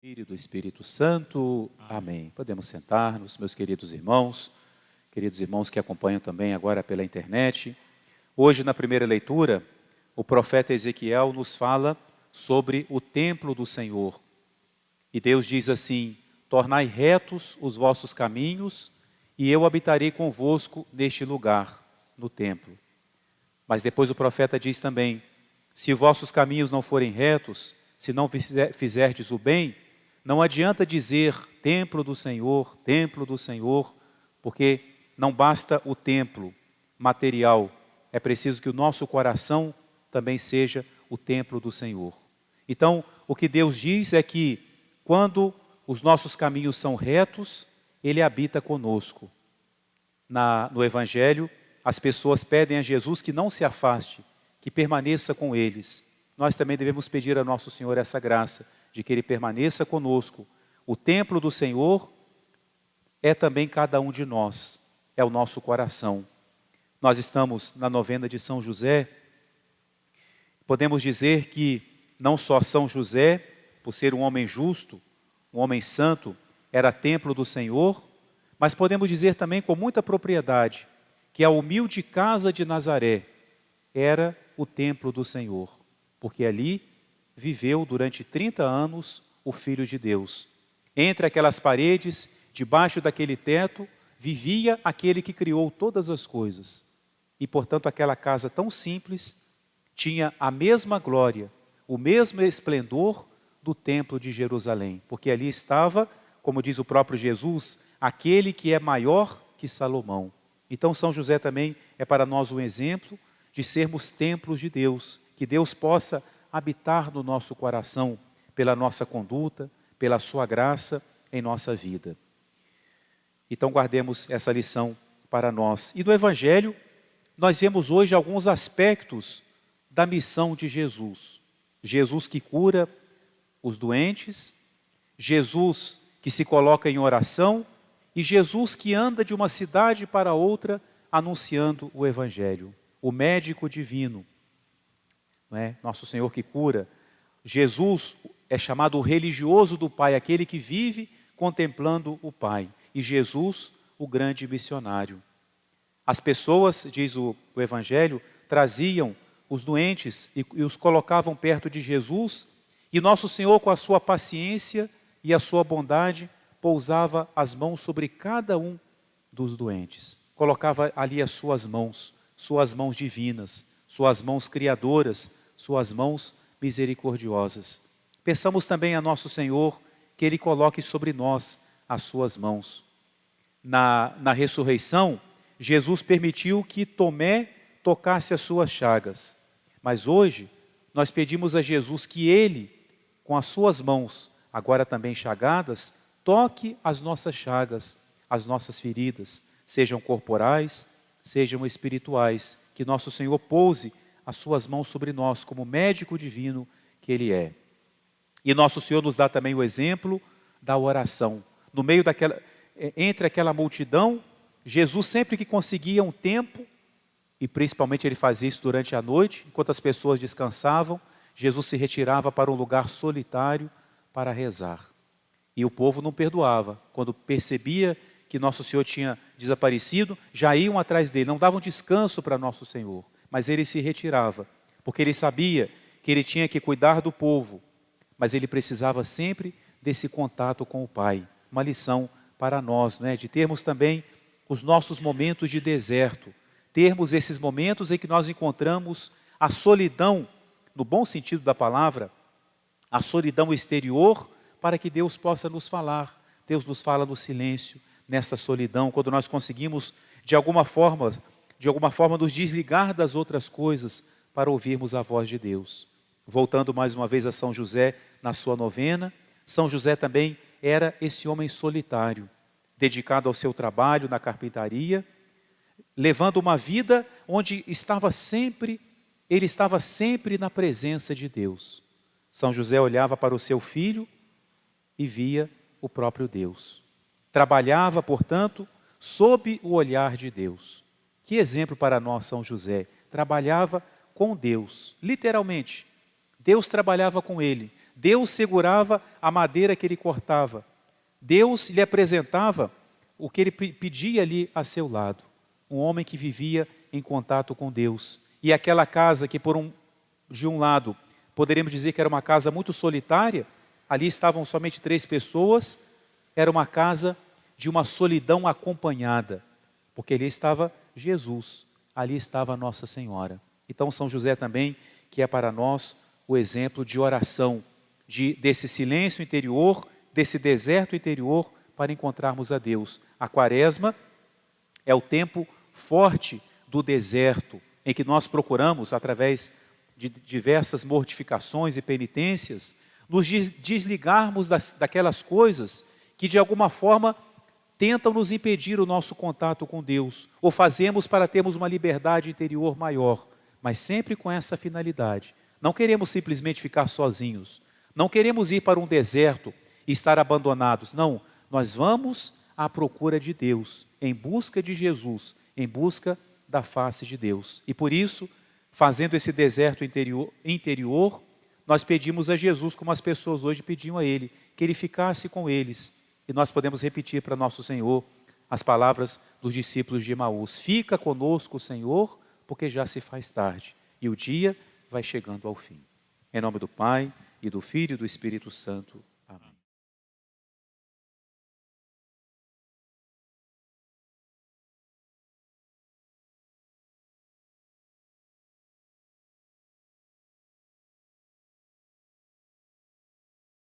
Filho do Espírito Santo. Amém. Podemos sentar-nos, meus queridos irmãos que acompanham também agora pela internet. Hoje, na primeira leitura, o profeta Ezequiel nos fala sobre o templo do Senhor. E Deus diz assim: tornai retos os vossos caminhos, e eu habitarei convosco neste lugar, no templo. Mas depois o profeta diz também: se vossos caminhos não forem retos, se não fizerdes o bem, não adianta dizer templo do Senhor, porque não basta o templo material, é preciso que o nosso coração também seja o templo do Senhor. Então, o que Deus diz é que quando os nossos caminhos são retos, Ele habita conosco. No Evangelho, as pessoas pedem a Jesus que não se afaste, que permaneça com eles. Nós também devemos pedir a nosso Senhor essa graça, de que Ele permaneça conosco. O templo do Senhor é também cada um de nós, é o nosso coração. Nós estamos na novena de São José. Podemos dizer que não só São José, por ser um homem justo, um homem santo, era templo do Senhor, mas podemos dizer também com muita propriedade que a humilde casa de Nazaré era o templo do Senhor, porque ali viveu durante 30 anos o Filho de Deus. Entre aquelas paredes, debaixo daquele teto, vivia aquele que criou todas as coisas. E, portanto, aquela casa tão simples tinha a mesma glória, o mesmo esplendor do templo de Jerusalém, porque ali estava, como diz o próprio Jesus, aquele que é maior que Salomão. Então, São José também é para nós um exemplo de sermos templos de Deus, que Deus possa habitar no nosso coração, pela nossa conduta, pela sua graça em nossa vida. Então guardemos essa lição para nós. E no Evangelho, nós vemos hoje alguns aspectos da missão de Jesus. Jesus que cura os doentes, Jesus que se coloca em oração e Jesus que anda de uma cidade para outra anunciando o Evangelho. O médico divino, não é? Nosso Senhor que cura. Jesus é chamado o religioso do Pai, aquele que vive contemplando o Pai. E Jesus, o grande missionário. As pessoas, diz o Evangelho, traziam os doentes e os colocavam perto de Jesus, e Nosso Senhor, com a sua paciência e a sua bondade, pousava as mãos sobre cada um dos doentes. Colocava ali as suas mãos divinas, suas mãos criadoras, suas mãos misericordiosas. Peçamos também a Nosso Senhor que Ele coloque sobre nós as suas mãos. Na ressurreição, Jesus permitiu que Tomé tocasse as suas chagas. Mas hoje, nós pedimos a Jesus que Ele, com as suas mãos, agora também chagadas, toque as nossas chagas, as nossas feridas, sejam corporais, sejam espirituais, que Nosso Senhor pouse as suas mãos sobre nós, como médico divino que Ele é. E Nosso Senhor nos dá também o exemplo da oração. No meio entre aquela multidão, Jesus sempre que conseguia um tempo, e principalmente Ele fazia isso durante a noite, enquanto as pessoas descansavam, Jesus se retirava para um lugar solitário para rezar. E o povo não perdoava. Quando percebia que Nosso Senhor tinha desaparecido, já iam atrás dele, não davam descanso para Nosso Senhor. Mas Ele se retirava, porque Ele sabia que Ele tinha que cuidar do povo, mas Ele precisava sempre desse contato com o Pai. Uma lição para nós, né? De termos também os nossos momentos de deserto, termos esses momentos em que nós encontramos a solidão, no bom sentido da palavra, a solidão exterior, para que Deus possa nos falar. Deus nos fala no silêncio, nesta solidão, quando nós conseguimos, de alguma forma, nos desligar das outras coisas para ouvirmos a voz de Deus. Voltando mais uma vez a São José na sua novena, São José também era esse homem solitário, dedicado ao seu trabalho na carpintaria, levando uma vida onde ele estava sempre na presença de Deus. São José olhava para o seu filho e via o próprio Deus. Trabalhava, portanto, sob o olhar de Deus. Que exemplo para nós, São José. Trabalhava com Deus, literalmente. Deus trabalhava com ele. Deus segurava a madeira que ele cortava. Deus lhe apresentava o que ele pedia ali a seu lado. Um homem que vivia em contato com Deus. E aquela casa que de um lado, poderíamos dizer que era uma casa muito solitária, ali estavam somente 3 pessoas, era uma casa de uma solidão acompanhada, porque ali estava Jesus, ali estava Nossa Senhora. Então São José também, que é para nós o exemplo de oração, desse silêncio interior, desse deserto interior, para encontrarmos a Deus. A Quaresma é o tempo forte do deserto, em que nós procuramos, através de diversas mortificações e penitências, nos desligarmos daquelas coisas que de alguma forma tentam nos impedir o nosso contato com Deus, ou fazemos para termos uma liberdade interior maior, mas sempre com essa finalidade. Não queremos simplesmente ficar sozinhos, não queremos ir para um deserto e estar abandonados, não, nós vamos à procura de Deus, em busca de Jesus, em busca da face de Deus. E por isso, fazendo esse deserto interior, nós pedimos a Jesus, como as pessoas hoje pediam a Ele, que Ele ficasse com eles. E nós podemos repetir para nosso Senhor as palavras dos discípulos de Emaús: fica conosco, Senhor, porque já se faz tarde, e o dia vai chegando ao fim. Em nome do Pai, e do Filho e do Espírito Santo.